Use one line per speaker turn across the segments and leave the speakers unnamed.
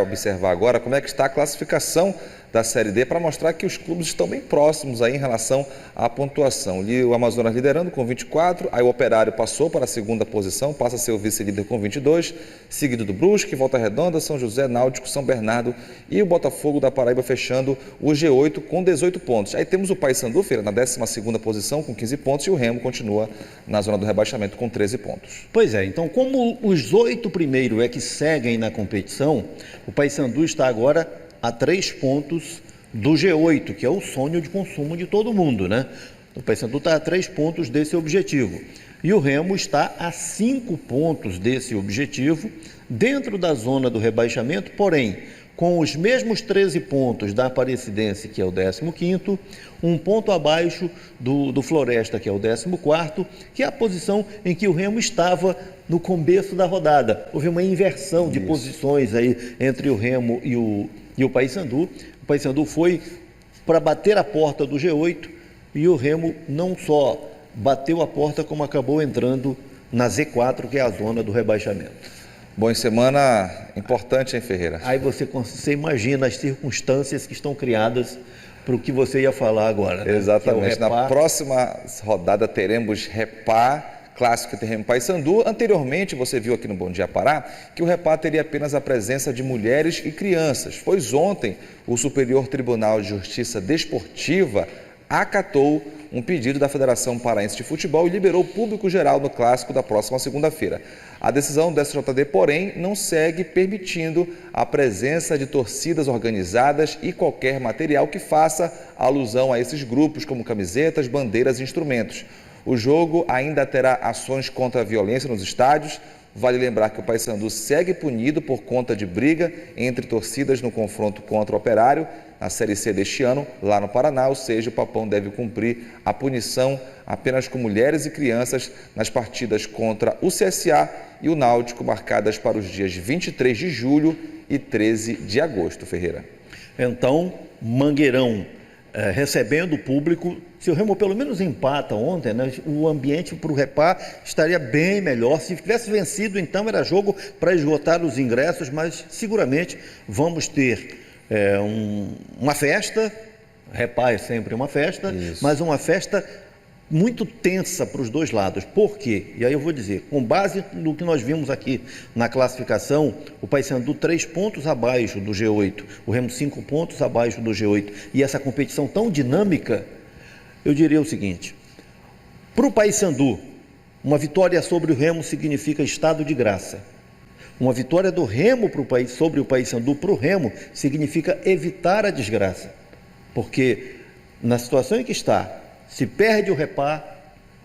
observar agora como é que está a classificação da Série D para mostrar que os clubes estão bem próximos aí em relação à pontuação. O Amazonas liderando com 24, aí o Operário passou para a segunda posição, passa a ser o vice-líder com 22, seguido do Brusque, Volta Redonda, São José, Náutico, São Bernardo e o Botafogo da Paraíba fechando o G8 com 18 pontos. Aí temos o Paysandu, Feira, na 12ª posição com 15 pontos e o Remo continua na zona do rebaixamento com 13 pontos.
Pois é, então como os 8 primeiros é que seguem na competição, o Paysandu está agora a 3 pontos do G8, que é o sonho de consumo de todo mundo, né? O Paysandu está a 3 pontos desse objetivo. E o Remo está a 5 pontos desse objetivo, dentro da zona do rebaixamento, porém, com os mesmos 13 pontos da Aparecidense, que é o 15º, um ponto abaixo do Floresta, que é o 14º, que é a posição em que o Remo estava no começo da rodada. Houve uma inversão de posições aí entre o Remo e o Paysandu. O Paysandu foi para bater a porta do G8 e o Remo não só bateu a porta, como acabou entrando na Z4, que é a zona do rebaixamento.
Bom, em semana importante, hein, Ferreira?
Aí você imagina as circunstâncias que estão criadas para o que você ia falar agora, né?
Exatamente. Na próxima rodada teremos Repá, clássico entre Remo e Paysandu. Anteriormente, você viu aqui no Bom Dia Pará que o Repá teria apenas a presença de mulheres e crianças, pois ontem o Superior Tribunal de Justiça Desportiva acatou um pedido da Federação Paraense de Futebol e liberou o público geral no clássico da próxima segunda-feira. A decisão do STJD, porém, não segue permitindo a presença de torcidas organizadas e qualquer material que faça alusão a esses grupos, como camisetas, bandeiras e instrumentos. O jogo ainda terá ações contra a violência nos estádios. Vale lembrar que o Paysandu segue punido por conta de briga entre torcidas no confronto contra o Operário na Série C deste ano, lá no Paraná, ou seja, o Papão deve cumprir a punição apenas com mulheres e crianças nas partidas contra o CSA e o Náutico, marcadas para os dias 23 de julho e 13 de agosto, Ferreira.
Então, Mangueirão recebendo o público, se o Remo pelo menos empata ontem, né, o ambiente para o Repá estaria bem melhor. Se tivesse vencido, então era jogo para esgotar os ingressos, mas seguramente vamos ter uma festa. Repá é sempre uma festa, mas uma festa muito tensa para os dois lados. Por quê? E aí eu vou dizer, com base no que nós vimos aqui na classificação, o Paysandu 3 pontos abaixo do G8, o Remo 5 pontos abaixo do G8, e essa competição tão dinâmica, eu diria o seguinte: para o Paysandu, uma vitória sobre o Remo significa estado de graça. Uma vitória do Remo sobre o Paysandu para o Remo significa evitar a desgraça. Porque na situação em que está, se perde o Repá,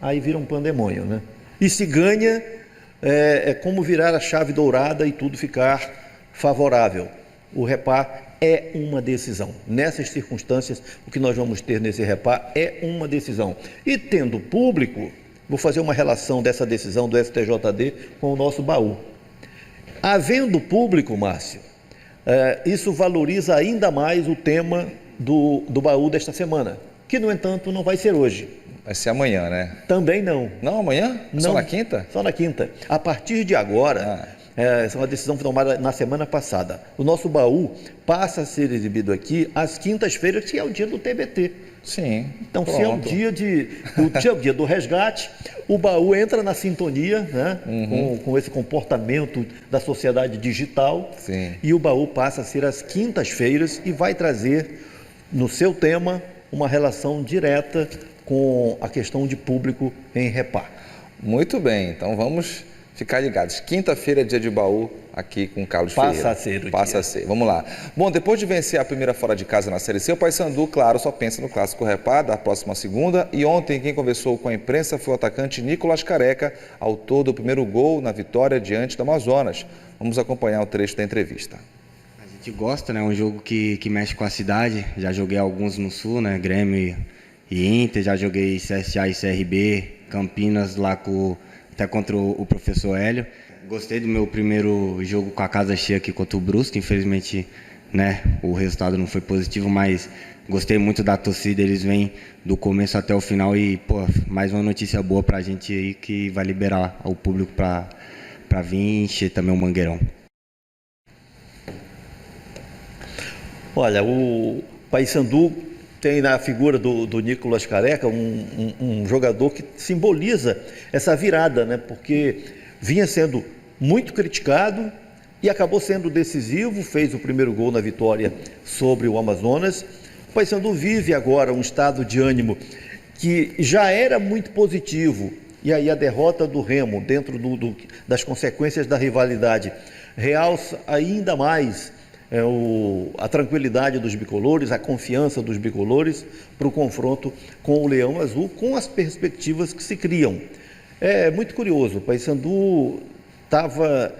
aí vira um pandemônio, né? E se ganha, é como virar a chave dourada e tudo ficar favorável. O Repá é uma decisão. Nessas circunstâncias, o que nós vamos ter nesse Repá é uma decisão. E tendo público, vou fazer uma relação dessa decisão do STJD com o nosso baú. Havendo público, Márcio, isso valoriza ainda mais o tema do baú desta semana, que, no entanto, não vai ser hoje.
Vai ser amanhã, né?
Também não.
Não, amanhã?
Não.
Só na quinta?
Só na quinta. A partir de agora, essa é uma decisão tomada na semana passada. O nosso baú passa a ser exibido aqui às quintas-feiras, que é o dia do TBT.
Sim.
Então, se é o dia do resgate, o baú entra na sintonia, né, com esse comportamento da sociedade digital.
Sim.
E o baú passa a ser às quintas-feiras e vai trazer no seu tema uma relação direta com a questão de público em Repá.
Muito bem, então vamos ficar ligados. Quinta-feira é dia de baú aqui com o Carlos Ferreira.
Passa a ser o dia.
Passa a ser, vamos lá. Bom, depois de vencer a primeira fora de casa na Série C, o Paysandu, claro, só pensa no clássico Repá da próxima segunda. E ontem quem conversou com a imprensa foi o atacante Nicolas Careca, autor do primeiro gol na vitória diante do Amazonas. Vamos acompanhar o trecho da entrevista.
A gente gosta, né? É um jogo que mexe com a cidade. Já joguei alguns no Sul, né? Grêmio e Inter, já joguei CSA e CRB, Campinas lá até contra o professor Hélio. Gostei do meu primeiro jogo com a casa cheia aqui contra o Brusque. Infelizmente, né, o resultado não foi positivo, mas gostei muito da torcida. Eles vêm do começo até o final e, pô, mais uma notícia boa pra gente aí, que vai liberar o público pra vir encher também o Mangueirão.
Olha, o Paysandu tem na figura do Nicolas Careca um jogador que simboliza essa virada, né? Porque vinha sendo muito criticado e acabou sendo decisivo, fez o primeiro gol na vitória sobre o Amazonas. O Paysandu vive agora um estado de ânimo que já era muito positivo, e aí a derrota do Remo, dentro das consequências da rivalidade, realça ainda mais a tranquilidade dos bicolores, a confiança dos bicolores para o confronto com o Leão Azul, com as perspectivas que se criam. É muito curioso, o Paysandu estava,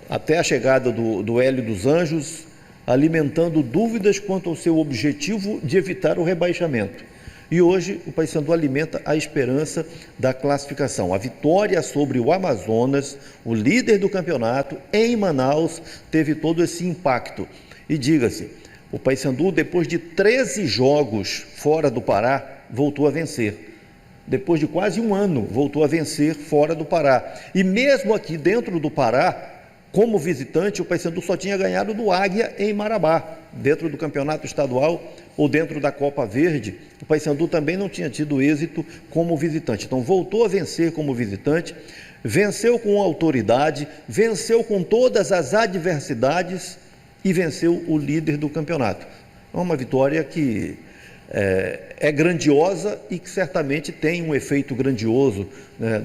até a chegada do Hélio dos Anjos, alimentando dúvidas quanto ao seu objetivo de evitar o rebaixamento. E hoje o Paysandu alimenta a esperança da classificação. A vitória sobre o Amazonas, o líder do campeonato, em Manaus, teve todo esse impacto. E diga-se, o Paysandu, depois de 13 jogos fora do Pará, voltou a vencer. Depois de quase um ano, voltou a vencer fora do Pará. E mesmo aqui dentro do Pará, como visitante, o Paysandu só tinha ganhado do Águia em Marabá. Dentro do campeonato estadual ou dentro da Copa Verde, o Paysandu também não tinha tido êxito como visitante. Então voltou a vencer como visitante, venceu com autoridade, venceu com todas as adversidades e venceu o líder do campeonato. É uma vitória que é grandiosa e que certamente tem um efeito grandioso, né,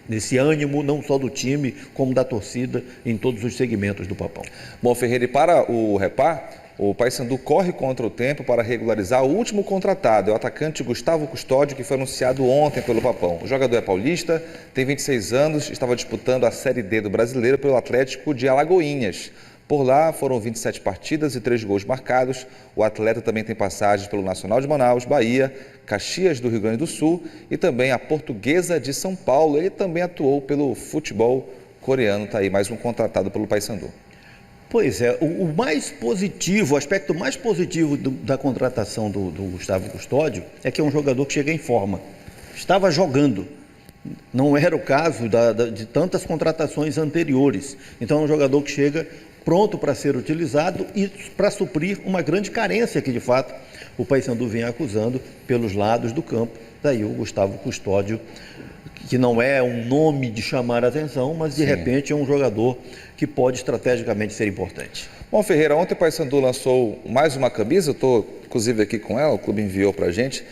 nesse ânimo, não só do time, como da torcida, em todos os segmentos do Papão.
Bom, Ferreira, e para o Repá, o Paysandu corre contra o tempo para regularizar o último contratado, é o atacante Gustavo Custódio, que foi anunciado ontem pelo Papão. O jogador é paulista, tem 26 anos, estava disputando a Série D do Brasileiro pelo Atlético de Alagoinhas. Por lá foram 27 partidas e 3 gols marcados. O atleta também tem passagens pelo Nacional de Manaus, Bahia, Caxias do Rio Grande do Sul e também a Portuguesa de São Paulo. Ele também atuou pelo futebol coreano, está aí mais um contratado pelo Paysandu.
Pois é, o mais positivo, o aspecto mais positivo da contratação do Gustavo Custódio é que é um jogador que chega em forma, estava jogando. Não era o caso de tantas contratações anteriores. Então é um jogador que chega pronto para ser utilizado e para suprir uma grande carência que, de fato, o Paysandu vem acusando pelos lados do campo. Daí o Gustavo Custódio, que não é um nome de chamar a atenção, mas de repente é um jogador que pode estrategicamente ser importante.
Bom, Ferreira, ontem o Paysandu lançou mais uma camisa, eu estou inclusive aqui com ela, o clube enviou para a gente.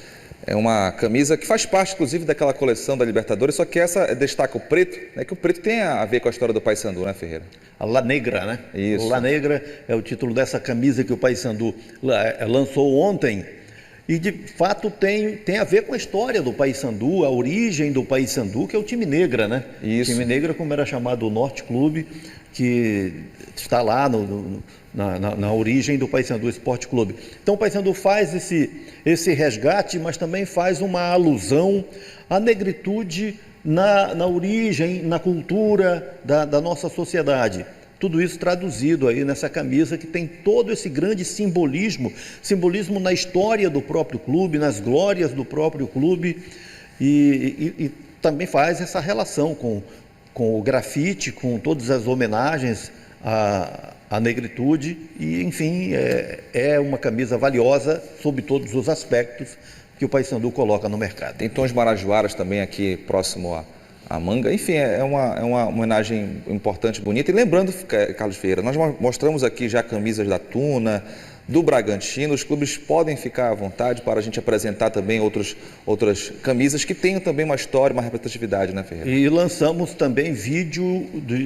É uma camisa que faz parte, inclusive, daquela coleção da Libertadores, só que essa destaca o preto, né? Que o preto tem a ver com a história do Paysandu, né, Ferreira?
A La Negra, né?
Isso.
La Negra é o título dessa camisa que o Paysandu lançou ontem. E, de fato, tem a ver com a história do Paysandu, a origem do Paysandu, que é o time Negra, né?
Isso.
O time Negra, como era chamado o Norte Clube, que está lá na origem do Paysandu Esporte Clube. Então o Paysandu faz esse resgate, mas também faz uma alusão à negritude na origem, na cultura da nossa sociedade. Tudo isso traduzido aí nessa camisa que tem todo esse grande simbolismo na história do próprio clube, nas glórias do próprio clube e também faz essa relação com o grafite, com todas as homenagens à negritude e, enfim, é uma camisa valiosa sob todos os aspectos que o Paysandu coloca no mercado.
Tem tons marajoaras também aqui próximo a manga. Enfim, é uma homenagem importante, bonita. E lembrando, Carlos Ferreira, nós mostramos aqui já camisas da Tuna, do Bragantino. Os clubes podem ficar à vontade para a gente apresentar também outras camisas que tenham também uma história, uma representatividade, né, Ferreira?
E lançamos também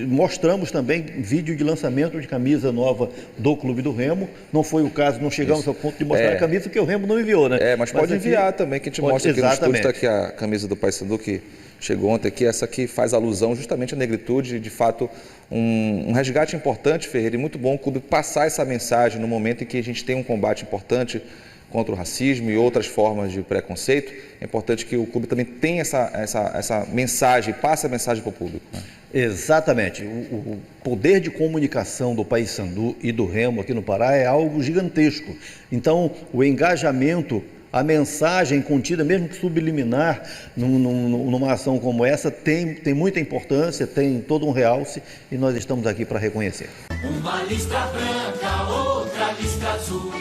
mostramos também vídeo de lançamento de camisa nova do Clube do Remo. Não foi o caso, não chegamos ao ponto de mostrar a camisa, porque o Remo não enviou, né?
Mas pode enviar também, que a gente mostra aqui no estúdio. Está aqui a camisa do Paysandu que chegou ontem aqui, essa aqui faz alusão justamente à negritude, de fato um resgate importante, Ferreira, e muito bom o clube passar essa mensagem no momento em que a gente tem um combate importante contra o racismo e outras formas de preconceito. É importante que o clube também tenha essa mensagem, passe a mensagem para o público, né?
Exatamente. O poder de comunicação do Paysandu e do Remo aqui no Pará é algo gigantesco. Então, o engajamento a mensagem contida, mesmo que subliminar, numa ação como essa, tem muita importância, tem todo um realce e nós estamos aqui para reconhecer.
Uma listra branca, outra listra azul,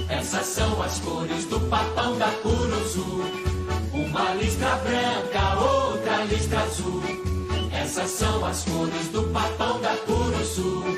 essas são as cores do Papão da Curuzu. Uma listra branca, outra listra azul, essas são as cores do Papão da Curuzu.